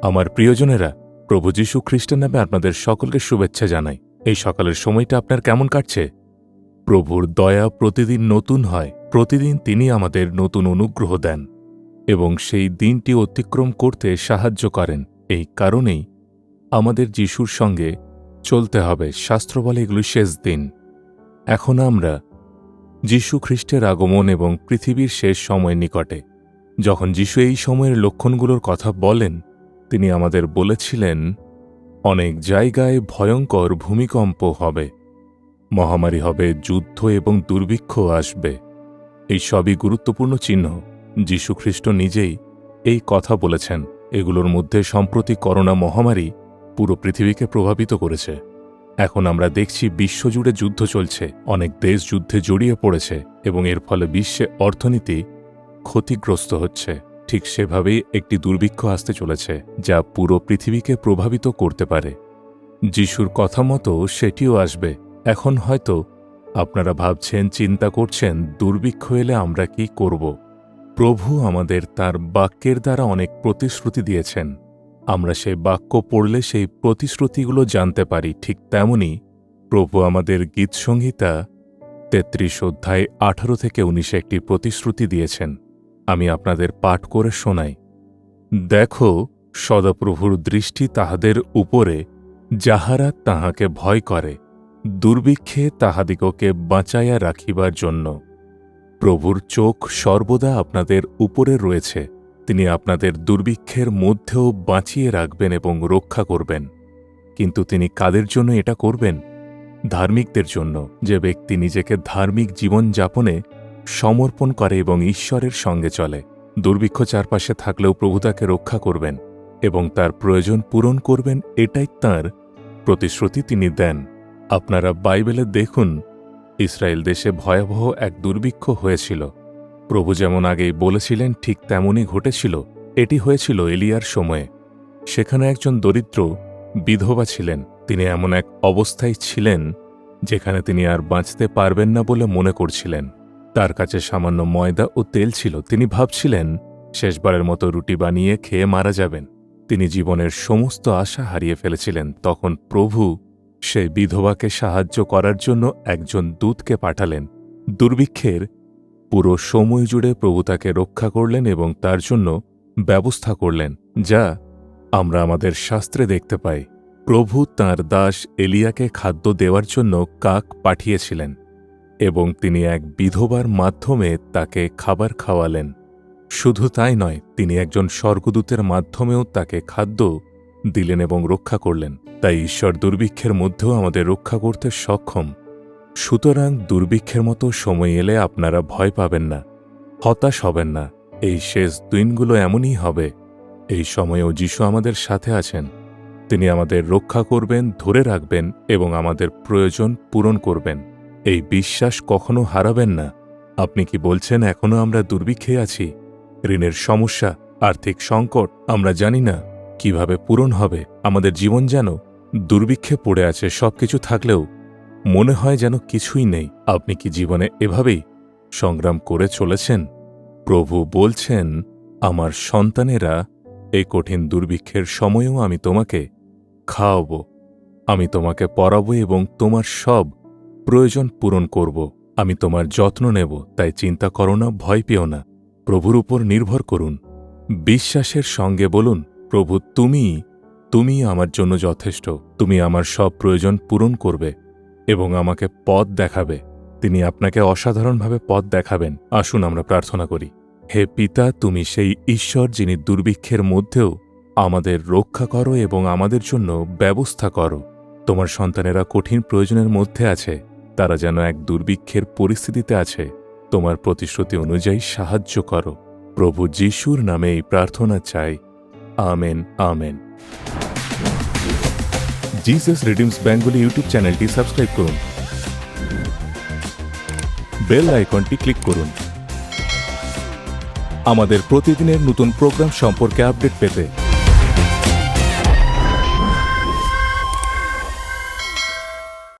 আমার প্রিয়জনেরা, প্রভু যীশু খ্রিস্টের নামে আপনাদের সকলকে শুভেচ্ছা জানাই। এই সকালের সময়টা আপনার কেমন কাটছে? প্রভুর দয়া প্রতিদিন নতুন হয়। প্রতিদিন তিনি আমাদের নতুন অনুগ্রহ দেন এবং সেই দিনটি অতিক্রম করতে সাহায্য করেন। এই কারণেই আমাদের যীশুর সঙ্গে চলতে হবে। শাস্ত্র বলে এগুলি শেষ দিন। এখন আমরা যীশু খ্রিস্টের আগমন এবং পৃথিবীর শেষ সময় নিকটে। যখন যীশু এই সময়ের লক্ষণগুলোর কথা বলেন, তিনি আমাদের বলেছিলেন অনেক জায়গায় ভয়ঙ্কর ভূমিকম্প হবে, মহামারী হবে, যুদ্ধ এবং দুর্ভিক্ষ আসবে। এই সবই গুরুত্বপূর্ণ চিহ্ন। যীশু খ্রিস্ট নিজেই এই কথা বলেছেন। এগুলোর মধ্যে সম্প্রতি করোনা মহামারী পুরো পৃথিবীকে প্রভাবিত করেছে। এখন আমরা দেখছি বিশ্বজুড়ে যুদ্ধ চলছে, অনেক দেশ যুদ্ধে জড়িয়ে পড়েছে এবং এর ফলে বিশ্বে অর্থনীতি ক্ষতিগ্রস্ত হচ্ছে। ঠিক সেভাবেই একটি দুর্ভিক্ষ আসতে চলেছে, যা পুরো পৃথিবীকে প্রভাবিত করতে পারে। যিশুর কথা মতো সেটিও আসবে। এখন হয়তো আপনারা ভাবছেন, চিন্তা করছেন, দুর্ভিক্ষ এলে আমরা কি করব? প্রভু আমাদের তার বাক্যের দ্বারা অনেক প্রতিশ্রুতি দিয়েছেন। আমরা সেই বাক্য পড়লে সেই প্রতিশ্রুতিগুলো জানতে পারি। ঠিক তেমনি প্রভু আমাদের গীতসংহিতা ৩৩ অধ্যায় ১৮ থেকে ১৯ একটি প্রতিশ্রুতি দিয়েছেন। আমি আপনাদের পাঠ করে শোনাই। দেখো, সদাপ্রভুর দৃষ্টি তাহাদের উপরে, যাহারা তাহাকে ভয় করে, দুর্ভিক্ষে তাহাদিগকে বাঁচাইয়া রাখিবার জন্য। প্রভুর চোখ সর্বদা আপনাদের উপরে রয়েছে। তিনি আপনাদের দুর্ভিক্ষের মধ্যেও বাঁচিয়ে রাখবেন এবং রক্ষা করবেন। কিন্তু তিনি কাদের জন্য এটা করবেন? ধার্মিকদের জন্য। যে ব্যক্তি নিজেকে ধার্মিক জীবনযাপনে সমর্পণ করে এবং ঈশ্বরের সঙ্গে চলে। দুর্ভিক্ষ চারপাশে থাকলেও প্রভু তাকে রক্ষা করবেন এবং তার প্রয়োজন পূরণ করবেন, এটাই তাঁর প্রতিশ্রুতি তিনি দেন। আপনারা বাইবেলে দেখুন, ইসরায়েল দেশে ভয়াবহ এক দুর্ভিক্ষ হয়েছিল। প্রভু যেমন আগেই বলেছিলেন ঠিক তেমনই ঘটেছিল। এটি হয়েছিল এলিয়ার সময়ে। সেখানে একজন দরিদ্র বিধবা ছিলেন। তিনি এমন এক অবস্থায় ছিলেন যেখানে তিনি আর বাঁচতে পারবেন না বলে মনে করছিলেন। তার কাছে সামান্য ময়দা ও তেল ছিল। তিনি ভাবছিলেন শেষবারের মতো রুটি বানিয়ে খেয়ে মারা যাবেন। তিনি জীবনের সমস্ত আশা হারিয়ে ফেলেছিলেন। তখন প্রভু সেই বিধবাকে সাহায্য করার জন্য একজন দূতকে পাঠালেন। দুর্ভিক্ষের পুরো সময় জুড়ে প্রভু তাকে রক্ষা করলেন এবং তার জন্য ব্যবস্থা করলেন, যা আমরা আমাদের শাস্ত্রে দেখতে পাই। প্রভু তাঁর দাস এলিয়াকে খাদ্য দেওয়ার জন্য কাক পাঠিয়েছিলেন এবং তিনি এক বিধবার মাধ্যমে তাকে খাবার খাওয়ালেন। শুধু তাই নয়, তিনি একজন স্বর্গদূতের মাধ্যমেও তাকে খাদ্য দিলেন এবং রক্ষা করলেন। তাই ঈশ্বর দুর্ভিক্ষের মধ্যেও আমাদের রক্ষা করতে সক্ষম। সুতরাং দুর্ভিক্ষের মতো সময় এলে আপনারা ভয় পাবেন না, হতাশ হবেন না। এই শেষ দিনগুলো এমনই হবে। এই সময়েও যিশু আমাদের সাথে আছেন। তিনি আমাদের রক্ষা করবেন, ধরে রাখবেন এবং আমাদের প্রয়োজন পূরণ করবেন। এই বিশ্বাস কখনো হারাবেন না। আপনি কি বলছেন এখনো আমরা দুর্ভিক্ষে আছি? ঋণের সমস্যা, আর্থিক সংকট, আমরা জানি না কিভাবে পূরণ হবে। আমাদের জীবন যেন দুর্ভিক্ষে পড়ে আছে। সবকিছু থাকলেও মনে হয় যেন কিছুই নেই। আপনি কি জীবনে এভাবেই সংগ্রাম করে চলেছেন? প্রভু বলছেন, আমার সন্তানেরা, এই কঠিন দুর্ভিক্ষের সময়েও আমি তোমাকে খাওয়াব, আমি তোমাকে পড়াবো এবং তোমার সব প্রয়োজন পূরণ করব। আমি তোমার যত্ন নেব। তাই চিন্তা করো না, ভয় পেও না। প্রভুর উপর নির্ভর করুন। বিশ্বাসের সঙ্গে বলুন, প্রভু তুমি আমার জন্য যথেষ্ট। তুমি আমার সব প্রয়োজন পূরণ করবে এবং আমাকে পথ দেখাবে। তিনি আপনাকে অসাধারণভাবে পথ দেখাবেন। আসুন আমরা প্রার্থনা করি। হে পিতা, তুমি সেই ঈশ্বর যিনি দুর্ভিক্ষের মধ্যেও আমাদের রক্ষা করো এবং আমাদের জন্য ব্যবস্থা করো। তোমার সন্তানেরা কঠিন প্রয়োজনের মধ্যে আছে। তারা যেন এক দুর্ভিক্ষের পরিস্থিতিতে আছে। তোমার প্রতিশ্রুতি অনুযায়ী সাহায্য করো। প্রভু যিশুর নামে এই প্রার্থনা চাই। Amen, amen. Jesus redeems Bengali YouTube চ্যানেলটি সাবস্ক্রাইব করুন। বেল আইকনটি ক্লিক করুন আমাদের প্রতিদিনের নতুন প্রোগ্রাম সম্পর্কে আপডেট পেতে।